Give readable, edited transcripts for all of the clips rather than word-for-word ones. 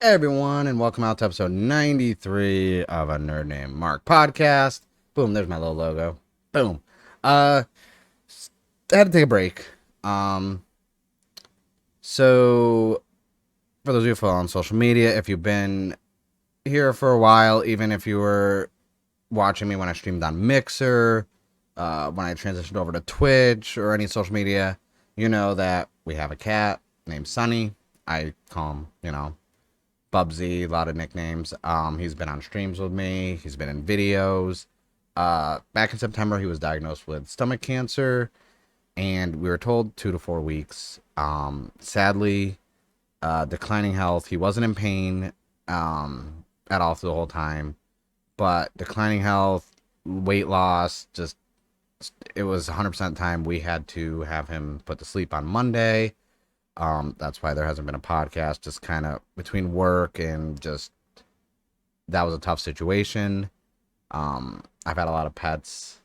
Hey everyone, and welcome out to episode 93 of a Nerd Named Mark podcast. Boom, there's my little logo. Boom. Uh, I had to take a break. Um, so for those of you who follow on social media, if you've been here for a while, even if you were watching me when I streamed on Mixer, when I transitioned over to Twitch or any social media, you know that we have a cat named Sunny. I call him, Bubsy, a lot of nicknames. He's been on streams with me. He's been in videos. Back in September, he was diagnosed with stomach cancer, and we were told 2 to 4 weeks. Sadly, declining health. He wasn't in pain at all through the whole time, but declining health, weight loss, just it was 100% time we had to have him put to sleep on Monday. That's why there hasn't been a podcast, just kind of between work and just that was a tough situation. I've had a lot of pets,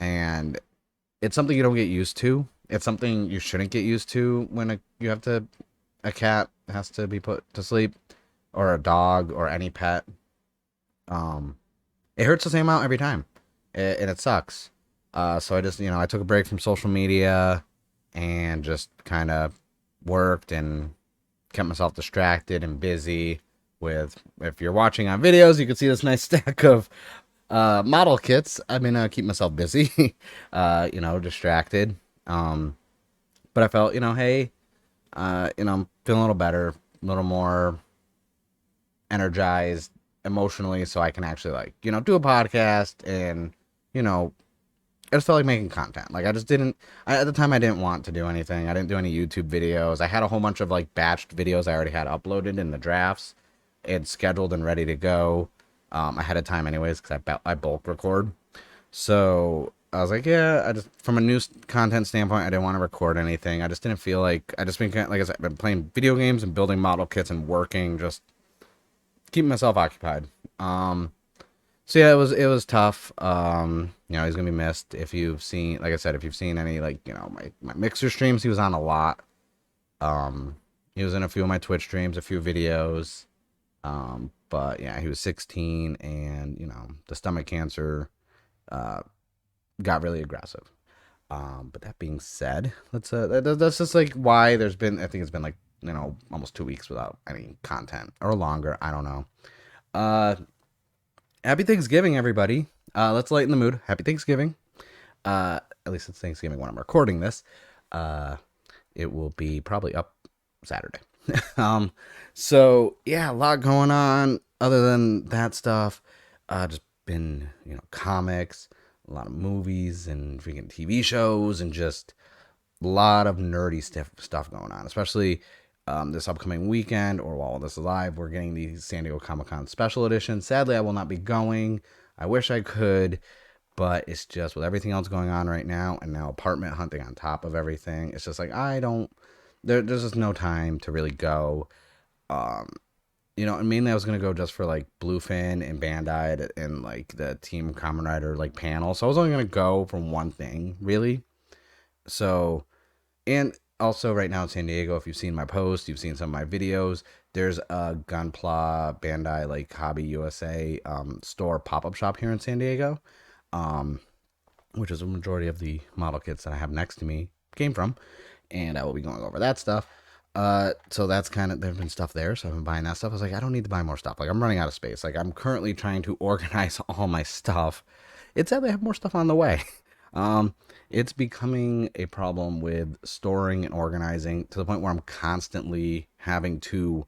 and it's something you don't get used to. It's something you shouldn't get used to when you have to a cat has to be put to sleep, or a dog, or any pet. Um, it hurts the same amount every time, and it sucks. So I just I took a break from social media and just kind of worked and kept myself distracted and busy with. If you're watching on videos, you can see this nice stack of model kits. I'm gonna keep myself busy, distracted. Um, but I felt, hey, I'm feeling a little better, a little more energized emotionally, so I can actually do a podcast and you know I just felt like making content. Like I just didn't. At the time, I didn't want to do anything. I didn't do any YouTube videos. I had a whole bunch of like batched videos I already had uploaded in the drafts, and scheduled and ready to go ahead of time, anyways, because I bulk record. So I was like, yeah. I just from a news content standpoint, I didn't want to record anything. I just didn't feel like I just been like I said, I've been playing video games and building model kits and working, just keeping myself occupied. So yeah, it was tough. He's gonna be missed. If you've seen, like I said, if you've seen any my mixer streams, he was on a lot. Um, he was in a few of my Twitch streams, a few videos. But yeah, he was 16, and the stomach cancer uh got really aggressive. But that being said, that's just like why there's been. I think it's been like almost 2 weeks without any content or longer. I don't know. Uh, Happy Thanksgiving, everybody. Let's lighten the mood. Happy Thanksgiving. At least it's Thanksgiving when I'm recording this. Uh, it will be probably up Saturday. um, so yeah, a lot going on. Other than that stuff, just been comics, a lot of movies and freaking TV shows, and just a lot of nerdy stuff going on. Especially this upcoming weekend, or while this is live, we're getting the San Diego Comic Con special edition. Sadly, I will not be going. I wish I could, but it's just with everything else going on right now, and now apartment hunting on top of everything. It's just like I don't. There's just no time to really go. Um, and mainly I was gonna go just for like Bluefin and Bandai and like the Team Kamen Rider like panel. So I was only gonna go from one thing really. So and also right now in San Diego, if you've seen my post, you've seen some of my videos. There's a Gunpla Bandai like Hobby USA store pop up shop here in San Diego. Um, which is a majority of the model kits that I have next to me came from, and I will be going over that stuff. So that's kind of there's been stuff there, so I've been buying that stuff. I was like, I don't need to buy more stuff. Like I'm running out of space. Like I'm currently trying to organize all my stuff. It's sad they have more stuff on the way. Um, it's becoming a problem with storing and organizing to the point where I'm constantly having to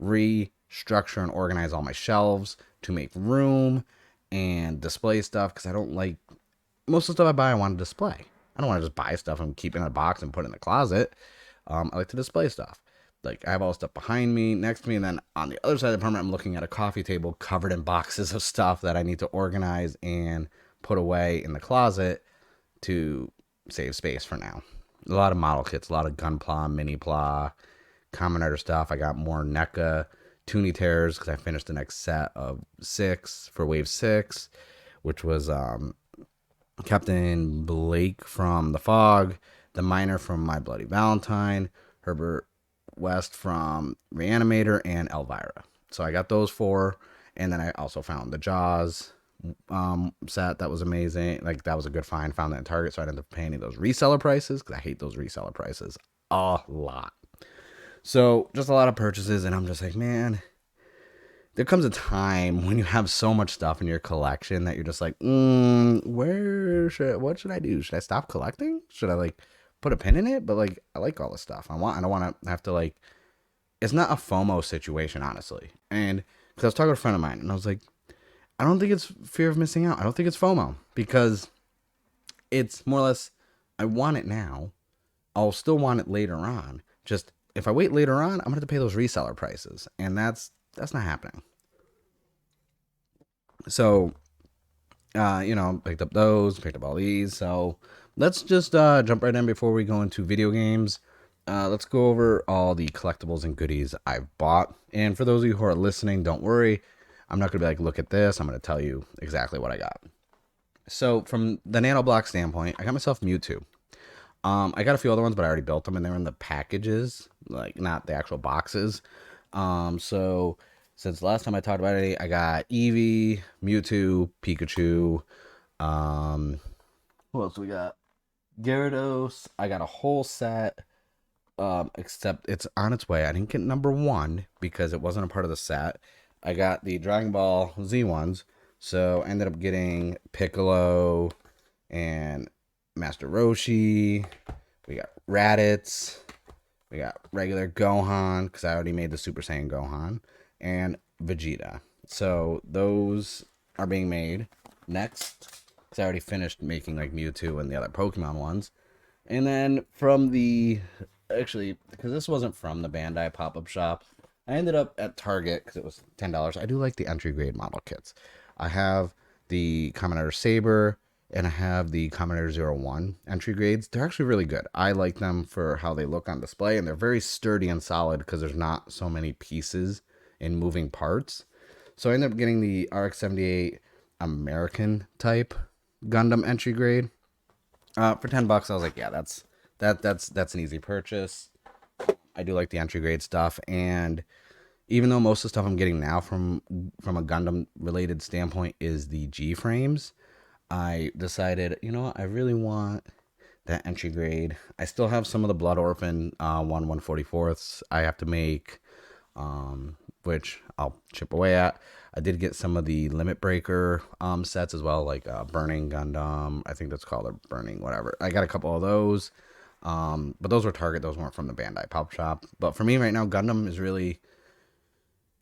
restructure and organize all my shelves to make room and display stuff because I don't like most of the stuff I buy. I want to display. I don't want to just buy stuff and keep it in a box and put it in the closet. I like to display stuff. Like I have all the stuff behind me, next to me, and then on the other side of the apartment, I'm looking at a coffee table covered in boxes of stuff that I need to organize and put away in the closet to save space for now. A lot of model kits, a lot of Gunpla, Mini Pla, Kamen Rider stuff. I got more NECA Toonie Tears because I finished the next set of 6 for Wave 6, which was Captain Blake from The Fog, the Miner from My Bloody Valentine, Herbert West from Reanimator and Elvira. So I got those 4, and then I also found the Jaws set that was amazing. Like, that was a good find. Found that in Target, so I didn't end up paying those reseller prices because I hate those reseller prices a lot. So just a lot of purchases, and I'm just like, man, there comes a time when you have so much stuff in your collection that you're just like, what should I do? Should I stop collecting? Should I like put a pin in it? But like, I like all this stuff. I don't want to have to like. It's not a FOMO situation, honestly. And because I was talking to a friend of mine, and I was like, I don't think it's fear of missing out. I don't think it's FOMO, because it's more or less, I want it now. I'll still want it later on. Just if I wait later on, I'm gonna have to pay those reseller prices, and that's not happening. So, picked up those, picked up all these. So let's just jump right in before we go into video games. Let's go over all the collectibles and goodies I've bought. And for those of you who are listening, don't worry. I'm not going to be like, look at this. I'm going to tell you exactly what I got. So from the Nano Block standpoint, I got myself Mewtwo. I got a few other ones, but I already built them, and they're in the packages, like not the actual boxes. So since the last time I talked about it, I got Eevee, Mewtwo, Pikachu. Who else we got? Gyarados. I got a whole set. Except it's on its way. I didn't get number 1 because it wasn't a part of the set. I got the Dragon Ball Z ones, so I ended up getting Piccolo and Master Roshi. We got Raditz. We got regular Gohan, because I already made the Super Saiyan Gohan, and Vegeta. So those are being made next, because I already finished making like Mewtwo and the other Pokemon ones. And then from the, actually, because this wasn't from the Bandai pop-up shop, I ended up at Target because it was $10. I do like the entry grade model kits. I have the Kamen Rider Saber, and I have the Kamen Rider 01 entry grades. They're actually really good. I like them for how they look on display, and they're very sturdy and solid because there's not so many pieces and moving parts. So I ended up getting the RX-78 American type Gundam entry grade. For $10, I was like, yeah, that's an easy purchase. I do like the entry grade stuff, and even though most of the stuff I'm getting now from a Gundam related standpoint is the G frames, I decided, I really want that entry grade. I still have some of the Blood Orphan 1/144ths I have to make, which I'll chip away at. I did get some of the Limit Breaker sets as well, like Burning Gundam. I think that's called a Burning whatever. I got a couple of those. But those were Target. Those weren't from the Bandai Pop Shop. But for me right now, Gundam is really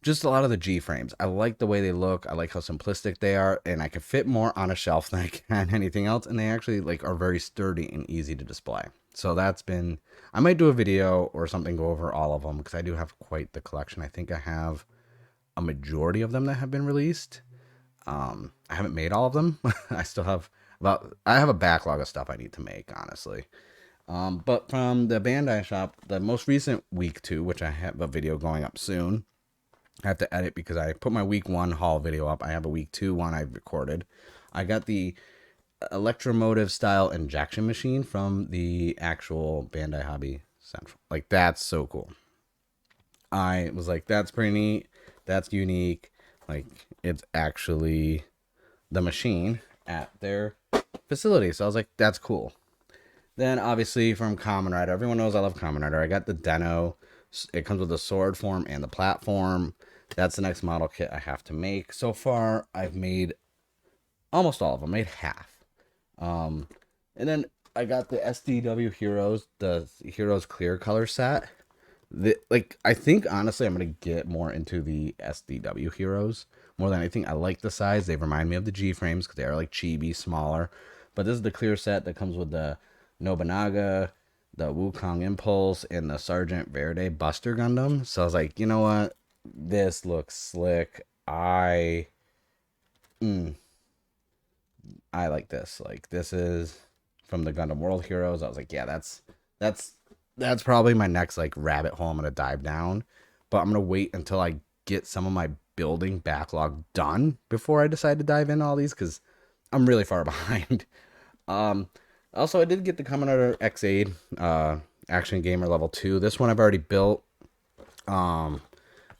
just a lot of the G frames. I like the way they look. I like how simplistic they are, and I can fit more on a shelf than I can anything else. And they actually are very sturdy and easy to display. So that's been. I might do a video or something, go over all of them, because I do have quite the collection. I think I have a majority of them that have been released. I haven't made all of them. I still have I have a backlog of stuff I need to make, honestly. But from the Bandai shop, the most recent week 2, which I have a video going up soon. I have to edit because I put my week 1 haul video up. I have a week 2 one I've recorded. I got the electromotive style injection machine from the actual Bandai Hobby Central. Like, that's so cool. I was like, that's pretty neat. That's unique. Like, it's actually the machine at their facility. So I was like, that's cool. Then, obviously, from Kamen Rider. Everyone knows I love Kamen Rider. I got the Deno. It comes with the sword form and the platform. That's the next model kit I have to make. So far, I've made almost all of them. Made half. And then I got the SDW Heroes, the Heroes Clear Color set. I think, honestly, I'm going to get more into the SDW Heroes. More than anything, I like the size. They remind me of the G-frames because they are like chibi, smaller. But this is the clear set that comes with the Nobunaga, the Wukong Impulse, and the Sergeant Verde Buster Gundam. So I was like, you know what? This looks slick. I like this. Like, this is from the Gundam World Heroes. I was like, yeah, that's probably my next rabbit hole I'm gonna dive down. But I'm gonna wait until I get some of my building backlog done before I decide to dive in all these, because I'm really far behind. Also, I did get the Kamen Rider X8 Action Gamer Level 2. This one I've already built. Um,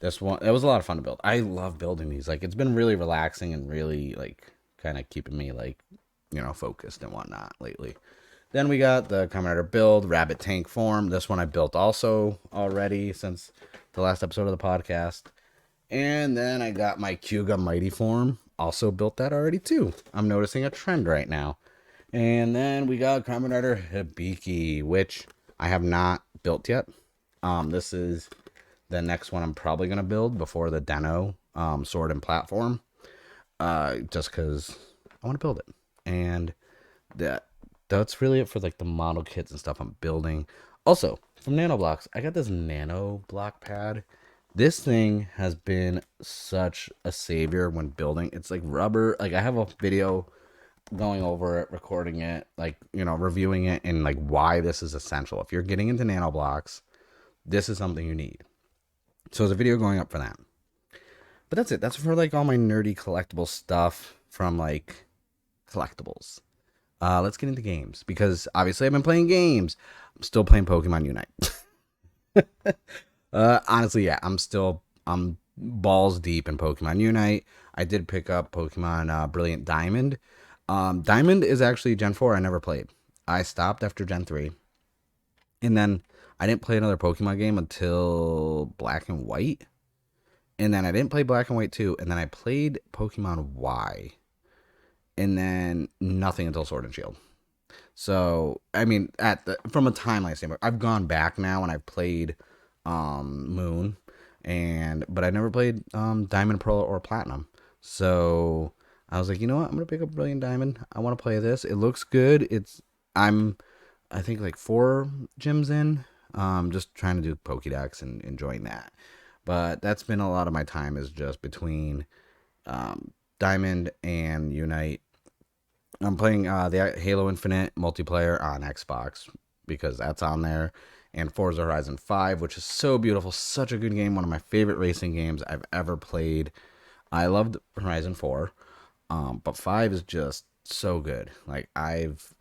this one, it was a lot of fun to build. I love building these. Like, it's been really relaxing and really, like, kind of keeping me, like, focused and whatnot lately. Then we got the Kamen Rider build, Rabbit Tank form. This one I built also already since the last episode of the podcast. And then I got my Kyuga Mighty form. Also built that already too. I'm noticing a trend right now. And then we got Kamen Rider Hibiki, which I have not built yet. This is the next one I'm probably going to build before the Deno sword and platform. Just because I want to build it. And that's really it for like the model kits and stuff I'm building. Also, from Nano Blocks, I got this Nano Block Pad. This thing has been such a savior when building. It's like rubber. Like, I have a video going over it, recording it, like, reviewing it, and like why this is essential. If you're getting into nano blocks, this is something you need. So there's a video going up for that. But that's it. That's for like all my nerdy collectible stuff from like collectibles. Let's get into games, because obviously I've been playing games. I'm still playing Pokemon Unite. Honestly, yeah, I'm balls deep in Pokemon Unite. I did pick up Pokemon Brilliant Diamond. Diamond is actually Gen 4 I never played. I stopped after Gen 3. And then I didn't play another Pokemon game until Black and White. And then I didn't play Black and White 2. And then I played Pokemon Y. And then nothing until Sword and Shield. So, I mean, from a timeline standpoint, I've gone back now and I've played Moon. But I never played Diamond, Pearl, or Platinum. So I was like, you know what? I'm gonna pick up Brilliant Diamond. I want to play this. It looks good. I think like 4 gyms in. Just trying to do Pokédex and enjoying that. But that's been a lot of my time, is just between Diamond and Unite. I'm playing the Halo Infinite multiplayer on Xbox because that's on there, and Forza Horizon 5, which is so beautiful, such a good game, one of my favorite racing games I've ever played. I loved Horizon 4, but 5 is just so good. Like, I've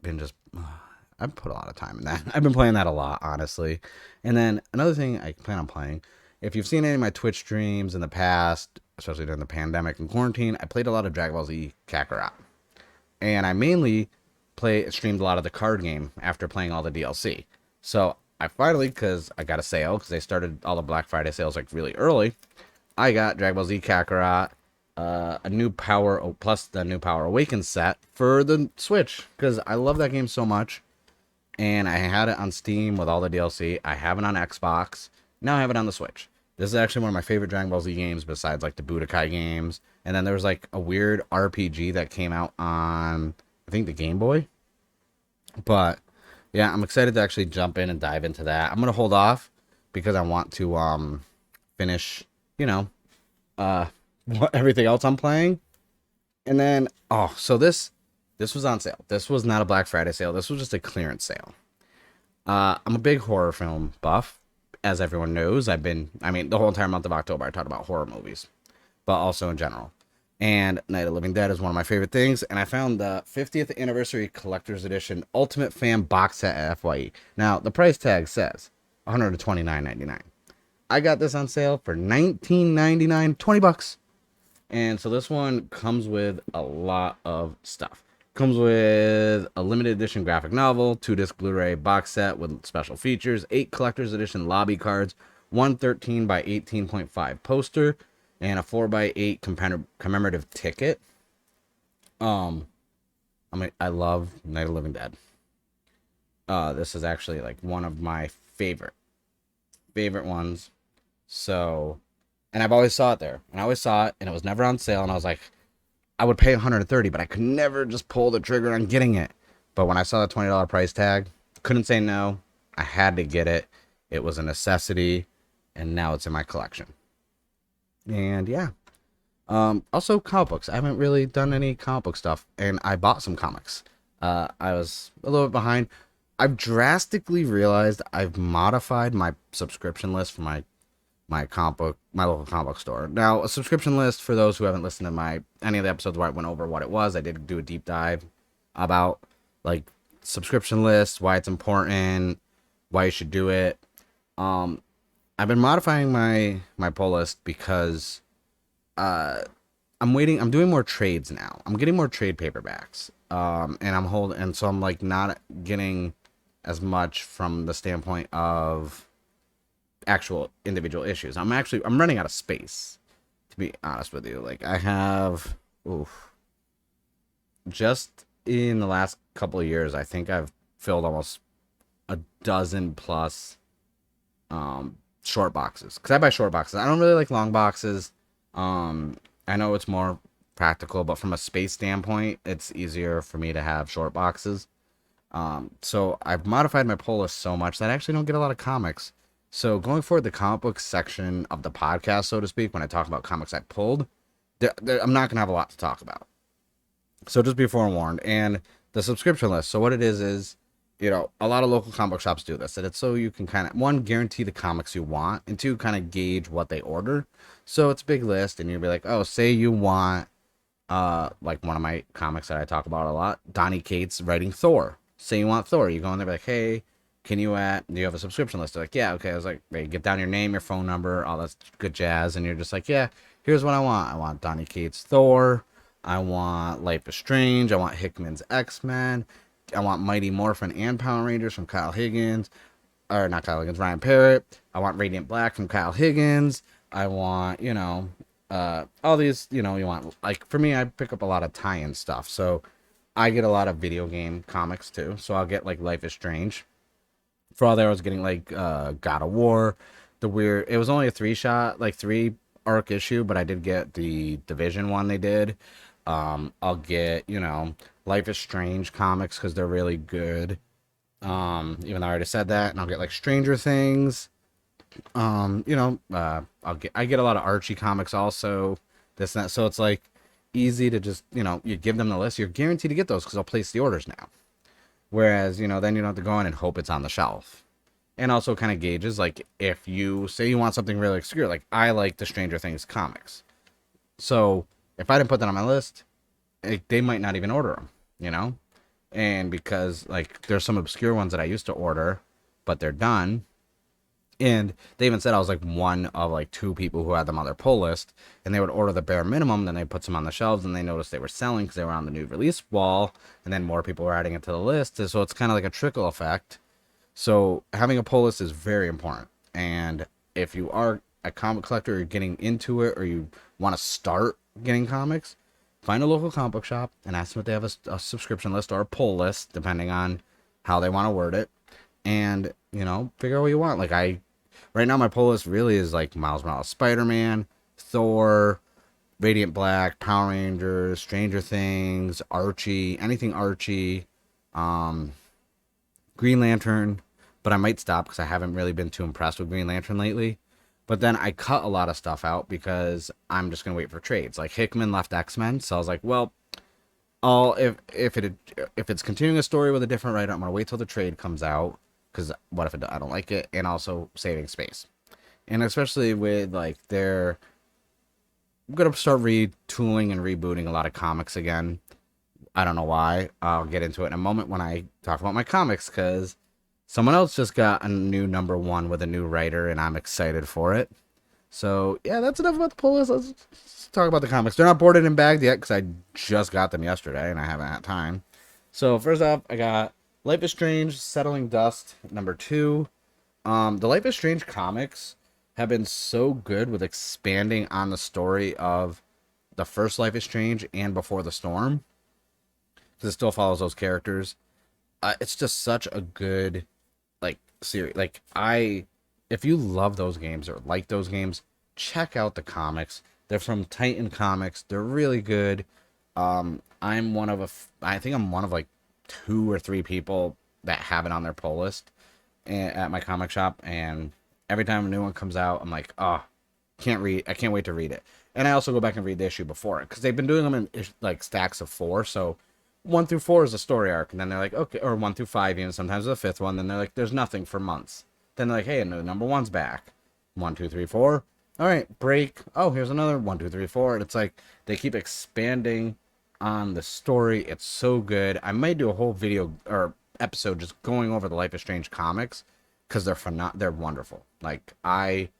put a lot of time in that. I've been playing that a lot, honestly. And then another thing I plan on playing, if you've seen any of my Twitch streams in the past, especially during the pandemic and quarantine, I played a lot of Dragon Ball Z Kakarot. And I mainly streamed a lot of the card game after playing all the DLC. So I finally, because I got a sale, because they started all the Black Friday sales like really early, I got Dragon Ball Z Kakarot, a new Power, plus the new Power Awakens set for the Switch, because I love that game so much. And I had it on Steam with all the DLC. I have it on Xbox. Now I have it on the Switch. This is actually one of my favorite Dragon Ball Z games, besides like the Budokai games. And then there was like a weird RPG that came out on, I think, the Game Boy. But yeah, I'm excited to actually jump in and dive into that. I'm gonna hold off because I want to finish, you know, uh everything else I'm playing. And then so this was on sale. This was not a Black Friday sale. This was just a clearance sale. I'm a big horror film buff, as everyone knows. The whole entire month of October I talked about horror movies, but also in general. And Night of the Living Dead is one of my favorite things. And I found the 50th Anniversary Collector's Edition Ultimate Fan Box Set at FYE. Now, the price tag says $129.99. I got this on sale for $19.99, $20. And so this one comes with a lot of stuff. Comes with a limited edition graphic novel, 2-disc Blu-ray box set with special features, 8 collector's edition lobby cards, 113 by 18.5 poster, and a 4x8 commemorative ticket. I love Night of the Living Dead. This is actually like one of my favorite ones. So, and I've always saw it there, and I always saw it, and it was never on sale, and I was like, I would pay $130, but I could never just pull the trigger on getting it. But when I saw the $20 price tag, couldn't say no. I had to get it. It was a necessity, and now it's in my collection. And yeah. Also, comic books. I haven't really done any comic book stuff, and I bought some comics. I was a little bit behind. I've drastically realized I've modified my subscription list for my local comic book store. Now, a subscription list, for those who haven't listened to any of the episodes where I went over what it was, I did do a deep dive about like subscription lists, why it's important, why you should do it. I've been modifying my pull list because uh I'm doing more trades now. I'm getting more trade paperbacks. And so I'm like not getting as much from the standpoint of actual individual issues. I'm running out of space, to be honest with you. Like I have oof, just in the last couple of years, I think I've filled almost a dozen plus um short boxes, because I buy short boxes. I don't really like long boxes. Um, I know it's more practical, but from a space standpoint, it's easier for me to have short boxes. So I've modified my pull list so much that I actually don't get a lot of comics. So going forward, the comic book section of the podcast, so to speak, when I talk about comics I pulled, I'm not gonna have a lot to talk about. So just be forewarned. And the subscription list. So what it is, a lot of local comic book shops do this. And it's so you can kind of, one, guarantee the comics you want, and two, kind of gauge what they order. So it's a big list, and you'll be like, oh, say you want, like one of my comics that I talk about a lot, Donny Cates writing Thor. Say you want Thor. You go in there, be like, hey, do you have a subscription list? They're like, yeah, okay. I was like, hey, get down your name, your phone number, all that good jazz. And you're just like, yeah, here's what I want. I want Donny Cates Thor. I want Life is Strange. I want Hickman's X-Men. I want Mighty Morphin and Power Rangers from Kyle Higgins. Or not Kyle Higgins, Ryan Parrott. I want Radiant Black from Kyle Higgins. I want, all these, you want, like, for me, I pick up a lot of tie-in stuff. So I get a lot of video game comics too. So I'll get, like, Life is Strange. For all there, I was getting, like, God of War. It was only a three arc issue, but I did get the Division one they did. I'll get, Life is Strange comics because they're really good. Even though I already said that, and I'll get like Stranger Things. I get a lot of Archie comics also. This and that. So it's like easy to just, you give them the list. You're guaranteed to get those because I'll place the orders now. Whereas, then you don't have to go in and hope it's on the shelf. And also kind of gauges, like, if you say you want something really obscure, like I like the Stranger Things comics. So if I didn't put that on my list, they might not even order them. And because, like, there's some obscure ones that I used to order, but they're done. And they even said I was like one of like two people who had them on their pull list, and they would order the bare minimum, then they put some on the shelves, and they noticed they were selling because they were on the new release wall, and then more people were adding it to the list. So it's kind of like a trickle effect. So having a pull list is very important. And if you are a comic collector, or getting into it, or you want to start getting comics, find a local comic book shop and ask them if they have a subscription list or a pull list, depending on how they want to word it. And, figure out what you want. Like, right now my pull list really is like Miles Morales, Spider-Man, Thor, Radiant Black, Power Rangers, Stranger Things, Archie, anything Archie, um, Green Lantern. But I might stop because I haven't really been too impressed with Green Lantern lately. But then I cut a lot of stuff out because I'm just gonna wait for trades. Like Hickman left X-Men, so I was like, well, if it's continuing a story with a different writer, I'm gonna wait till the trade comes out, because what if I don't like it, and also saving space. And especially with like I'm gonna start retooling and rebooting a lot of comics again. I don't know why. I'll get into it in a moment when I talk about my comics, because someone else just got a new #1 with a new writer, and I'm excited for it. So, yeah, that's enough about the pull list. Let's talk about the comics. They're not boarded and bagged yet because I just got them yesterday and I haven't had time. So, first off, I got Life is Strange, Settling Dust, #2. The Life is Strange comics have been so good with expanding on the story of the first Life is Strange and Before the Storm, because it still follows those characters. It's just such a good, like, series. Like, if you love those games or like those games, check out the comics. They're from Titan Comics. They're really good. I think I'm one of like 2 or 3 people that have it on their pull list at my comic shop. And every time a new one comes out, I'm like, oh, I can't wait to read it. And I also go back and read the issue before it, because they've been doing them in like stacks of 4. So 1 through 4 is a story arc, and then they're like, okay, or 1 through 5, even sometimes the 5th one. Then they're like, there's nothing for months. Then they're like, hey, no, #1's back. 1, 2, 3, 4. All right, break. Oh, here's another 1, 2, 3, 4. And it's like they keep expanding on the story. It's so good. I might do a whole video or episode just going over the Life is Strange comics, because they're wonderful. Like, I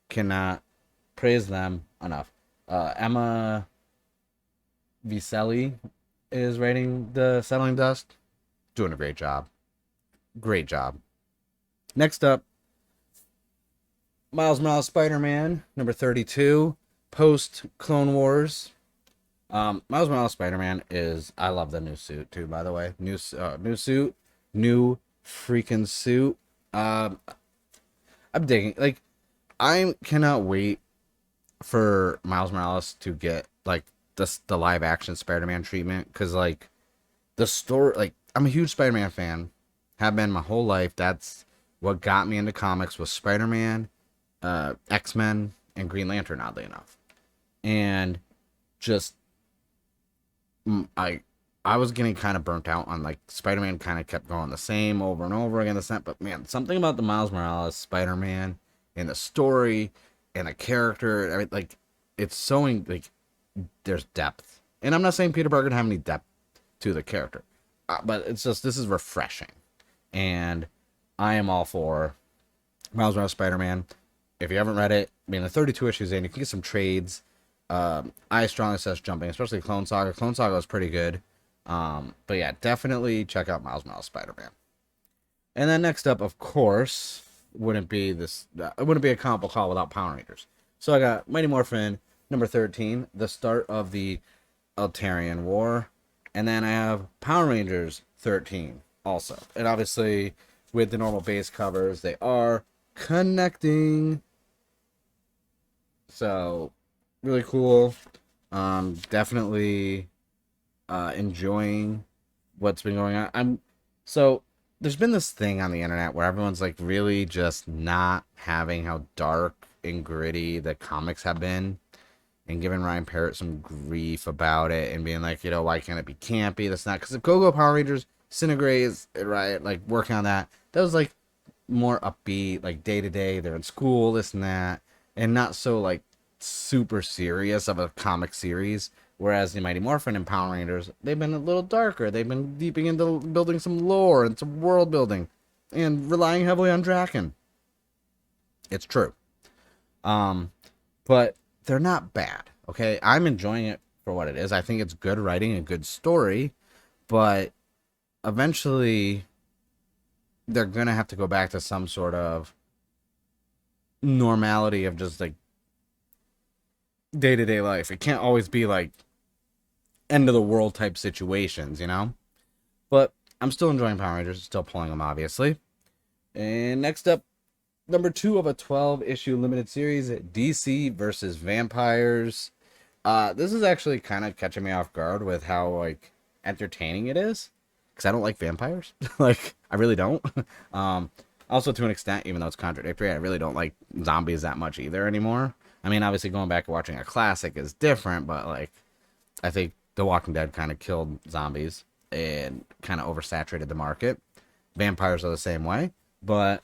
cannot praise them enough. Emma Vicelli is writing the Settling Dust, doing a great job. Great job. Next up, Miles Morales Spider-Man, number 32, post Clone Wars. Miles Morales Spider-Man is, I love the new suit too, by the way. New suit, new freaking suit. I'm digging. Like, I cannot wait for Miles Morales to get like the live action Spider-Man treatment, because like the story, like, I'm a huge Spider-Man fan, have been my whole life. That's what got me into comics, was Spider-Man, X-Men, and Green Lantern, oddly enough. And just I was getting kind of burnt out on, like, Spider-Man kind of kept going the same over and over again. But man, something about the Miles Morales Spider-Man and the story and the character, I mean, like, it's so like, there's depth. And I'm not saying Peter Parker didn't have any depth to the character, but it's just, this is refreshing, and I am all for Miles Morales Spider-Man. If you haven't read it, I mean, the 32 issues in, you can get some trades. I strongly suggest jumping, especially Clone Saga. Clone Saga was pretty good. But yeah, definitely check out Miles Morales Spider-Man. And then next up, of course, it wouldn't be a comic book call without Power Rangers. So I got Mighty Morphin number 13, the start of the Altarian War. And then I have Power Rangers 13 also. And obviously, with the normal base covers, they are connecting. So, really cool. Definitely enjoying what's been going on. So there's been this thing on the internet where everyone's like really just not having how dark and gritty the comics have been, and giving Ryan Parrott some grief about it, and being like, why can't it be campy? That's not, because if Go-Go Power Rangers, Cinegraze, right, like, working on that was like more upbeat, like day to day, they're in school, this and that, and not so like super serious of a comic series. Whereas the Mighty Morphin and Power Rangers, they've been a little darker. They've been deeping into building some lore and some world building, and relying heavily on Draken. It's true. But they're not bad, okay? I'm enjoying it for what it is. I think it's good writing, a good story, but eventually they're going to have to go back to some sort of normality of just, like, day-to-day life. It can't always be, like, end of the world type situations, But I'm still enjoying Power Rangers, still pulling them, obviously. And next up, number 2 of a 12-issue limited series, DC versus Vampires. This is actually kind of catching me off guard with how, like, entertaining it is, because I don't like vampires. Like, I really don't. Also, to an extent, even though it's contradictory, I really don't like zombies that much either anymore. I mean, obviously, going back and watching a classic is different, but, like, I think The Walking Dead kind of killed zombies and kind of oversaturated the market. Vampires are the same way, but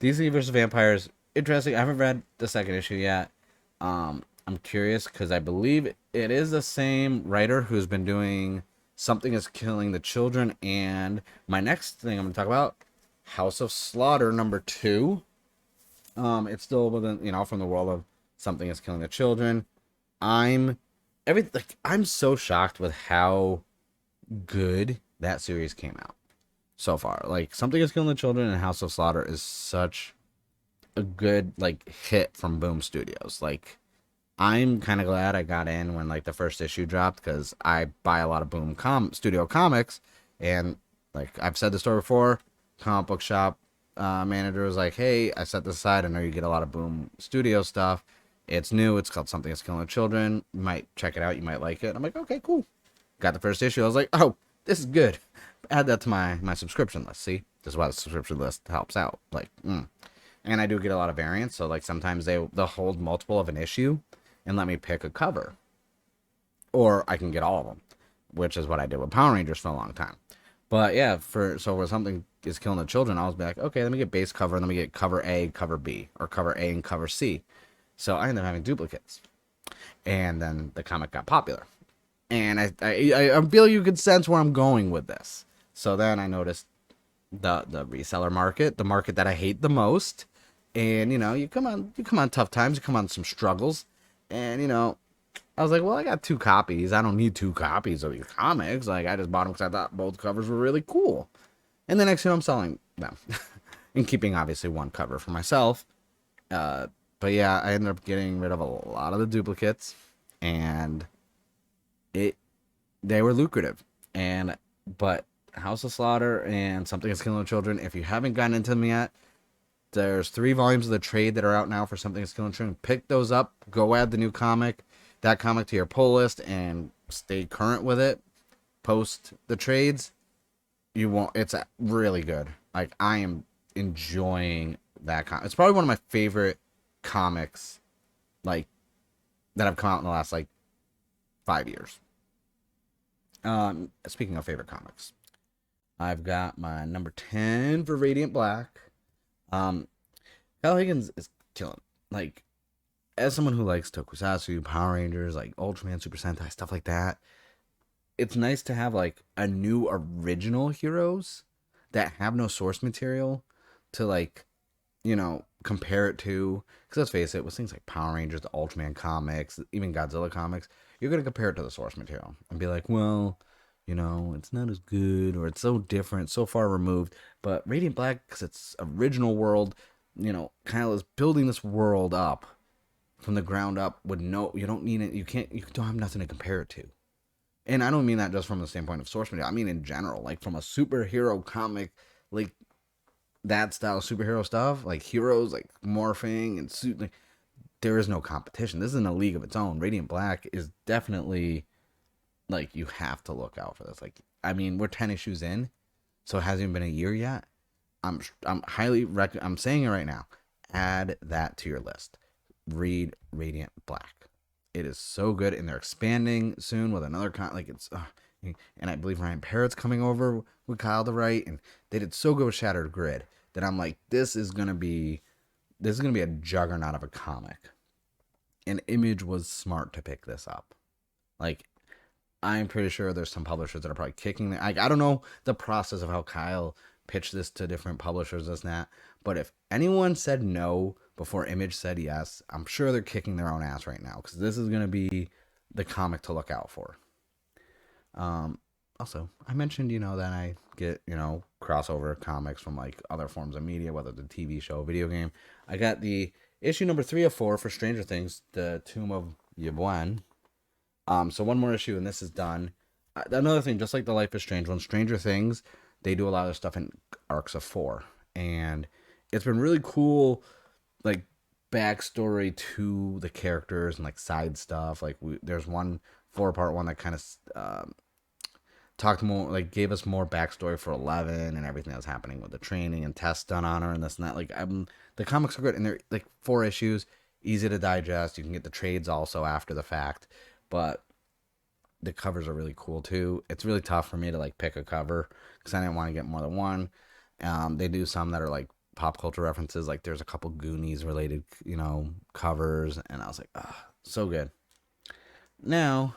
DC versus Vampires, interesting. I haven't read the second issue yet. I'm curious because I believe it is the same writer who's been doing Something is Killing the Children, and my next thing I'm going to talk about, House of Slaughter number 2. It's still within, from the world of Something is Killing the Children. I'm so shocked with how good that series came out so far. Like, Something is Killing the Children and House of Slaughter is such a good, like, hit from Boom Studios. Like, I'm kind of glad I got in when, like, the first issue dropped, because I buy a lot of Boom Studio comics, and, like, I've said the story before, comic book shop manager was like, hey, I set this aside, I know you get a lot of Boom Studio stuff, it's new, it's called Something is Killing the Children, you might check it out, you might like it. I'm like, okay, cool. Got the first issue, I was like, oh, this is good. Add that to my subscription list. See, this is why the subscription list helps out. Like, and I do get a lot of variants, so, like, sometimes they'll hold multiple of an issue and let me pick a cover, or I can get all of them, which is what I did with Power Rangers for a long time. But yeah, for Something is Killing the Children, I was like, okay, let me get base cover, and let me get cover A, cover B, or cover A and cover C. So I ended up having duplicates, and then the comic got popular, and I feel you could sense where I'm going with this. So then I noticed the reseller market, the market that I hate the most. And you come on tough times, you come on some struggles, and I was like, well, I got 2 copies. I don't need 2 copies of these comics. Like, I just bought them because I thought both covers were really cool. And the next thing I'm selling them, and keeping obviously one cover for myself. Uh, but yeah, I ended up getting rid of a lot of the duplicates, and it they were lucrative. And but House of Slaughter and Something is Killing Children, if you haven't gotten into them yet, there's 3 volumes of the trade that are out now for Something is Killing Children. Pick those up. Go add the new comic, that comic to your pull list, and stay current with it. Post the trades. You won't. It's really good. Like, I am enjoying that comic. It's probably one of my favorite comics, like, that have come out in the last like 5 years. Speaking of favorite comics, I've got my number 10 for Radiant Black. Um, Kyle Higgins is killing. Like, as someone who likes Tokusatsu, Power Rangers, like Ultraman, Super Sentai, stuff like that, it's nice to have like a new original heroes that have no source material to, like, compare it to. Because let's face it, with things like Power Rangers, the Ultraman comics, even Godzilla comics, you're going to compare it to the source material and be like, well, it's not as good, or it's so different, so far removed. But Radiant Black, because it's original world, Kyle is building this world up from the ground up with no, you don't need it, you don't have nothing to compare it to. And I don't mean that just from the standpoint of source material. I mean in general, like from a superhero comic, like that style of superhero stuff, like heroes like morphing and suit. Like, there is no competition. This isn't a league of its own. Radiant Black is definitely, like, you have to look out for this. Like, I mean, we're 10 issues in, so it hasn't even been a year yet. I'm highly I'm saying it right now. Add that to your list. Read Radiant Black. It is so good, and they're expanding soon with another like it's. And I believe Ryan Parrott's coming over with Kyle to write, and they did so good with Shattered Grid that I'm like, this is gonna be a juggernaut of a comic. And Image was smart to pick this up. Like, I'm pretty sure there's some publishers that are probably kicking the. I don't know the process of how Kyle pitched this to different publishers, this and that. But if anyone said no before Image said yes, I'm sure they're kicking their own ass right now, because this is going to be the comic to look out for. Also, I mentioned, that I get, crossover comics from like other forms of media, whether it's a TV show, video game. I got the issue number 3 of 4 for Stranger Things, The Tomb of Yvonne. So one more issue and this is done. Another thing, just like the Life is Strange one, Stranger Things, they do a lot of stuff in arcs of 4, and it's been really cool, like backstory to the characters and like side stuff. Like, there's one 4-part one that kind of talked more, like gave us more backstory for 11 and everything that was happening with the training and tests done on her and this and that. Like, the comics are good, and they're like 4 issues, easy to digest. You can get the trades also after the fact, but the covers are really cool too. It's really tough for me to like pick a cover because I didn't want to get more than one. They do some that are like pop culture references. Like, there's a couple Goonies related, covers, and I was like, ah, so good. Now,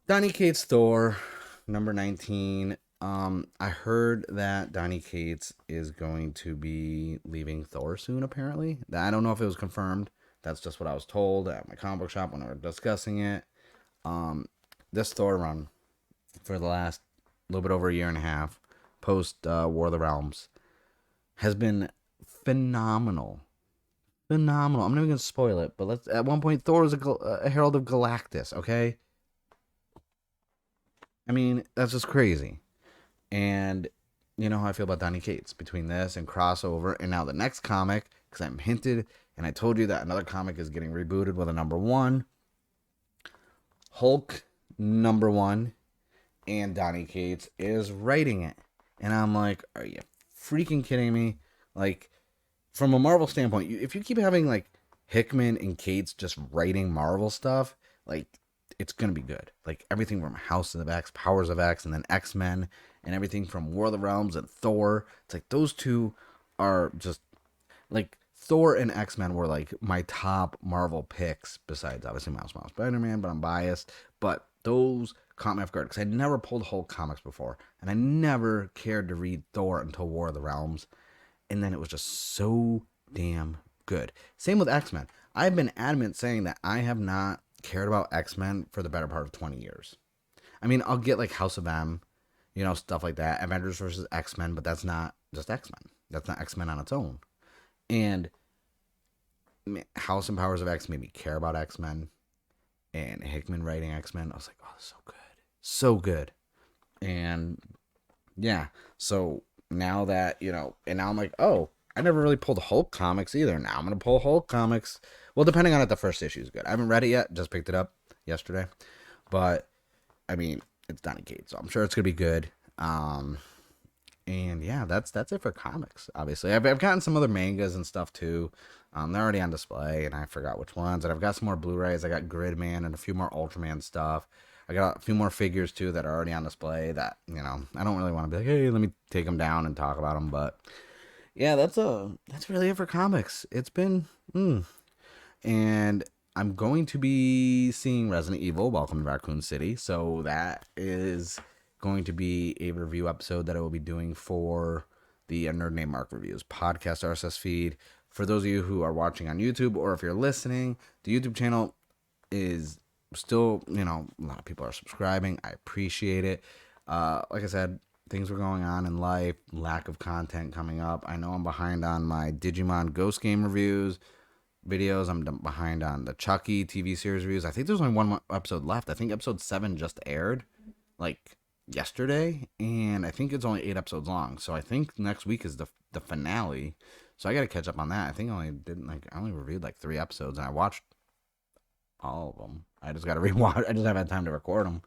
Donny Cates Thor, number 19. I heard that Donny Cates is going to be leaving Thor soon, apparently. I don't know if it was confirmed. That's just what I was told at my comic book shop when we were discussing it. This Thor run for the last little bit over a year and a half, post War of the Realms, has been phenomenal. Phenomenal. I'm not even going to spoil it, but at one point, Thor was a herald of Galactus, okay? I mean, that's just crazy. And you know how I feel about Donny Cates. Between this and crossover, and now the next comic, because I'm hinted, and I told you that another comic is getting rebooted with a number 1. Hulk number 1, and Donny Cates is writing it. And I'm like, are you freaking kidding me? Like, from a Marvel standpoint, if you keep having like Hickman and Cates just writing Marvel stuff, like, it's gonna be good. Like, everything from House of X, Powers of X, and then X-Men, and everything from War of the Realms and Thor. It's like those two are just like, Thor and X-Men were like my top Marvel picks, besides obviously Miles Morales Spider-Man, but I'm biased. But those caught me off guard because I'd never pulled Hulk comics before, and I never cared to read Thor until War of the Realms, and then it was just so damn good. Same with X-Men. I've been adamant saying that I have not cared about X-Men for the better part of 20 years. I mean, I'll get like House of M, stuff like that, Avengers versus X-Men, but that's not just X-Men. That's not X-Men on its own. And House and Powers of X made me care about X-Men, and Hickman writing X-Men. I was like, oh, that's so good. So good. And yeah, so now that, and now I'm like, oh, I never really pulled Hulk comics either. Now I'm going to pull Hulk comics. Well, depending on if the first issue is good. I haven't read it yet. Just picked it up yesterday. But, I mean, it's Donny Cates, so I'm sure it's going to be good. And yeah, that's it for comics, obviously. I've gotten some other mangas and stuff, too. They're already on display, and I forgot which ones. And I've got some more Blu-rays. I got Gridman and a few more Ultraman stuff. I got a few more figures, too, that are already on display that, I don't really want to be like, hey, let me take them down and talk about them. But yeah, that's really it for comics. It's been, and I'm going to be seeing Resident Evil, Welcome to Raccoon City. So that is going to be a review episode that I will be doing for the Nerd Name Mark Reviews podcast RSS feed. For those of you who are watching on YouTube, or if you're listening, the YouTube channel is still, a lot of people are subscribing. I appreciate it. Like I said, things were going on in life, lack of content coming up. I know I'm behind on my Digimon Ghost Game reviews videos. I'm behind on the Chucky TV series reviews. I think there's only one episode left. I think episode 7 just aired like yesterday, and I think it's only 8 episodes long. So I think next week is the finale. So I got to catch up on that. I think I only reviewed like 3 episodes, and I watched all of them. I just got to rewatch. I just haven't had time to record them.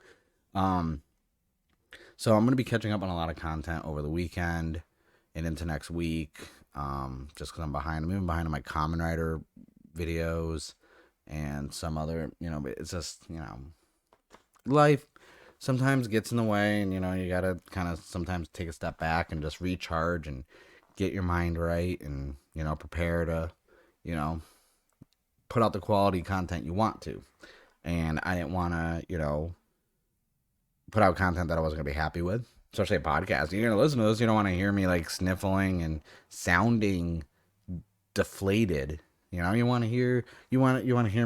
So I'm going to be catching up on a lot of content over the weekend and into next week. Just because I'm behind. I'm even behind on my Kamen Rider videos and some other, it's just, life sometimes gets in the way, and, you got to kind of sometimes take a step back and just recharge and get your mind right and, prepare to, put out the quality content you want to. And I didn't want to, put out content that I wasn't going to be happy with, especially a podcast. You're going to listen to this. You don't want to hear me like sniffling and sounding deflated. You want to hear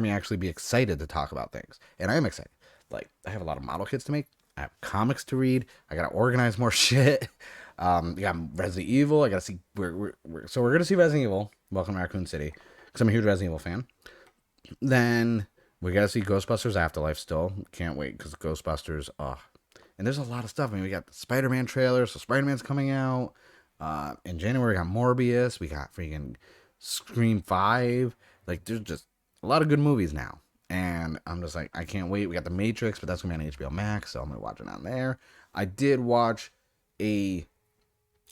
me actually be excited to talk about things. And I am excited. Like, I have a lot of model kits to make. I have comics to read. I got to organize more shit. We got Resident Evil. I got to see, we're going to see Resident Evil, Welcome to Raccoon City, because I'm a huge Resident Evil fan. Then we got to see Ghostbusters Afterlife still. Can't wait, because Ghostbusters, and there's a lot of stuff. I mean, we got the Spider-Man trailer, so Spider-Man's coming out. In January, we got Morbius. We got freaking Scream 5. Like, there's just a lot of good movies now. And I'm just like, I can't wait. We got The Matrix, but that's going to be on HBO Max, so I'm going to watch it on there. I did watch I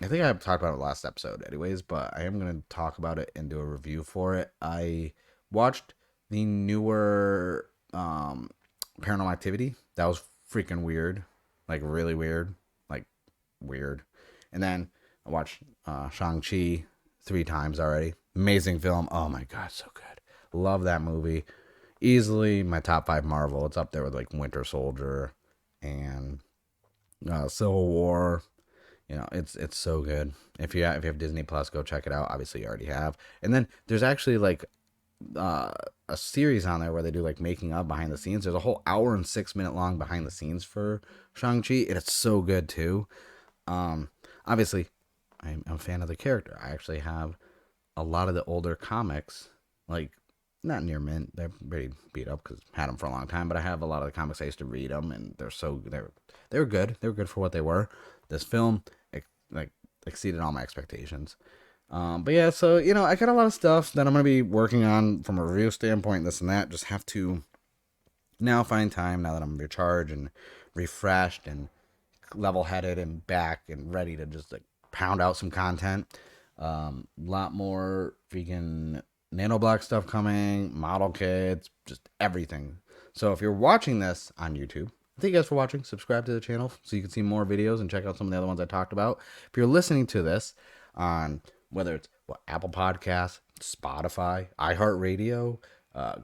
think I talked about it last episode anyways, but I am going to talk about it and do a review for it. I watched the newer Paranormal Activity. That was freaking weird. Like, really weird. Like, weird. And then I watched Shang-Chi 3 times already. Amazing film. Oh my god, so good. Love that movie. Easily my top 5 Marvel. It's up there with like Winter Soldier and Civil War. It's so good. If you have Disney Plus, go check it out. Obviously, you already have. And then there's actually like a series on there where they do like making of behind the scenes. There's a whole hour and 6-minute long behind the scenes for Shang-Chi, and it's so good too. Obviously, I'm a fan of the character. I actually have a lot of the older comics, like not near mint. They're pretty beat up because I had them for a long time. But I have a lot of the comics. I used to read them, and they were good. They were good for what they were. This film exceeded all my expectations. But yeah, so I got a lot of stuff that I'm gonna be working on from a review standpoint. This and that. Just have to now find time now that I'm recharged and refreshed and level-headed and back and ready to just like pound out some content. Lot more freaking Nano Block stuff coming, model kits, just everything. So if you're watching this on YouTube, thank you guys for watching. Subscribe to the channel so you can see more videos and check out some of the other ones I talked about. If you're listening to this on whether it's Apple Podcasts, Spotify, iHeartRadio,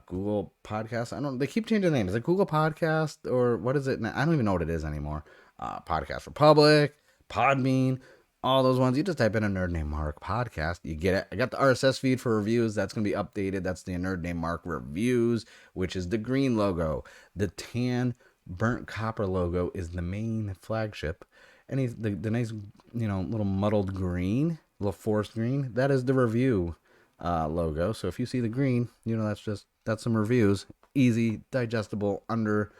Google Podcast. I don't. They keep changing the name. Is it Google Podcast or what is it? I don't even know what it is anymore. Podcast Republic, Podbean, all those ones. You just type in a nerd named Mark podcast. You get it. I got the RSS feed for reviews. That's gonna be updated. That's the nerd named Mark reviews, which is the green logo. The tan burnt copper logo is the main flagship. And the nice, little muddled green, little forest green. That is the review logo. So if you see the green, that's some reviews. Easy, digestible, under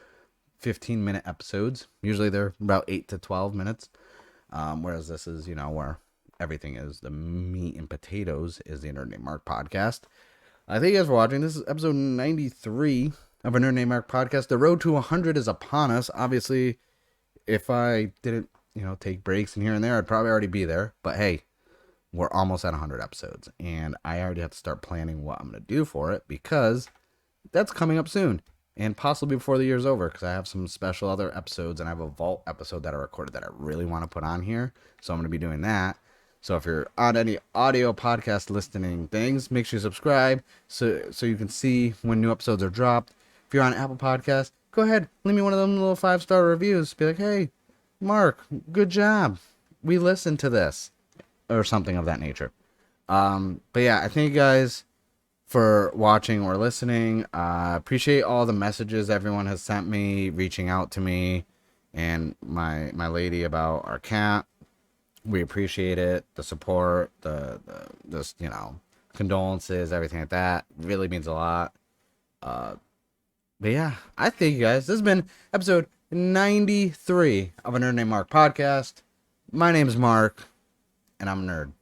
15-minute episodes. Usually they're about 8 to 12 minutes. Whereas this is, where everything is the meat and potatoes is the Nerd Named Mark podcast. Thank you guys for watching. This is episode 93 of a Nerd Named Mark podcast. The road to 100 is upon us. Obviously, if I didn't, take breaks and here and there, I'd probably already be there. But hey, we're almost at 100 episodes, and I already have to start planning what I'm going to do for it because that's coming up soon, and possibly before the year's over, because I have some special other episodes, and I have a vault episode that I recorded that I really want to put on here, so I'm going to be doing that. So if you're on any audio podcast listening things, make sure you subscribe so you can see when new episodes are dropped. If you're on Apple Podcasts, go ahead, leave me one of them little 5-star reviews. Be like, hey, Mark, good job. We listened to this. Or something of that nature. But yeah, I thank you guys for watching or listening. Appreciate all the messages everyone has sent me, reaching out to me, and my lady about our cat. We appreciate it, the support, the condolences, everything like that. Really means a lot. But yeah, I thank you guys. This has been episode 93 of a Nerd Named Mark podcast. My name is Mark. And I'm a nerd.